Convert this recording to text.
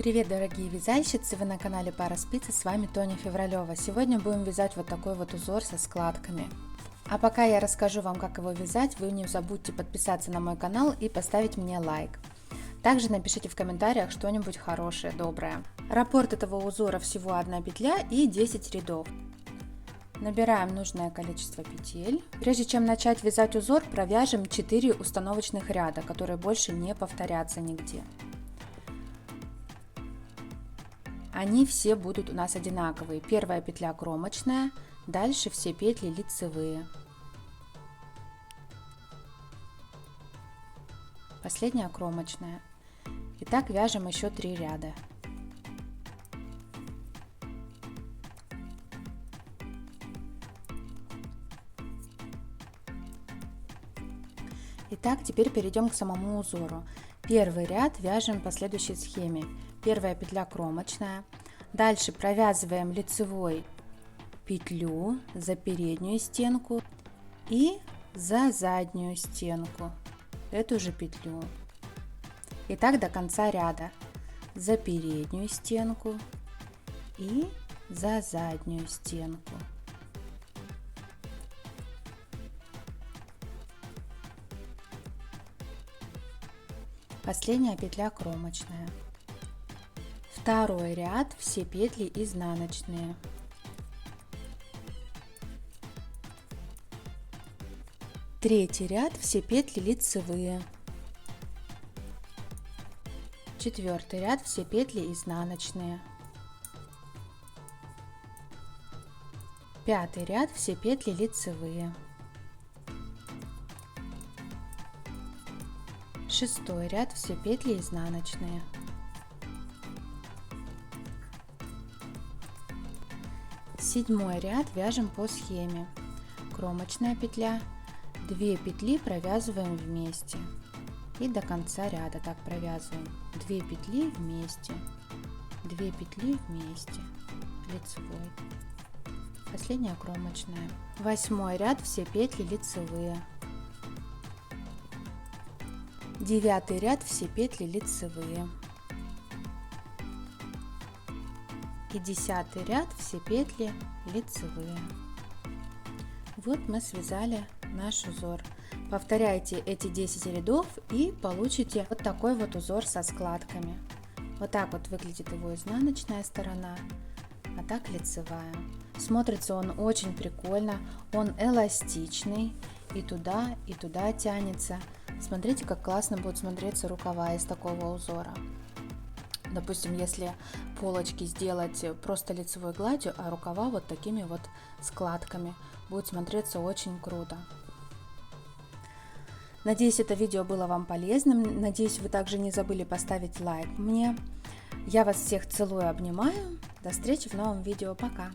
Привет, дорогие вязальщицы! Вы на канале Пара Спиц, с вами Тоня Февралева. Сегодня будем вязать вот такой вот узор со складками. А пока я расскажу вам, как его вязать, вы не забудьте подписаться на мой канал и поставить мне лайк. Также напишите в комментариях что-нибудь хорошее, доброе. Раппорт этого узора всего 1 петля и 10 рядов. Набираем нужное количество петель. Прежде чем начать вязать узор, провяжем 4 установочных ряда, которые больше не повторятся нигде. Они все будут у нас одинаковые. Первая петля кромочная, дальше все петли лицевые. Последняя кромочная. И так вяжем еще 3 ряда. Итак, теперь перейдем к самому узору. Первый ряд вяжем по следующей схеме. Первая петля кромочная. Дальше провязываем лицевой петлю за переднюю стенку и за заднюю стенку эту же петлю. И так до конца ряда. За переднюю стенку и за заднюю стенку. Последняя петля кромочная. Второй ряд, все петли изнаночные. Третий ряд, все петли лицевые. Четвертый ряд, все петли изнаночные. Пятый ряд, все петли лицевые. Шестой ряд, все петли изнаночные. Седьмой ряд вяжем по схеме. Кромочная петля, 2 петли провязываем вместе и до конца ряда так провязываем. 2 петли вместе, 2 петли вместе, лицевой. Последняя кромочная. Восьмой ряд, все петли лицевые. Девятый ряд, все петли лицевые. И 10 ряд, все петли лицевые. Вот мы связали наш узор. Повторяйте эти 10 рядов и получите вот такой вот узор со складками. Вот так вот выглядит его изнаночная сторона, а так лицевая. Смотрится он очень прикольно, он эластичный, и туда тянется. Смотрите, как классно будут смотреться рукава из такого узора. Допустим, если полочки сделать просто лицевой гладью, а рукава вот такими вот складками, будет смотреться очень круто. Надеюсь, это видео было вам полезным. Надеюсь, вы также не забыли поставить лайк мне. Я вас всех целую, обнимаю. До встречи в новом видео. Пока!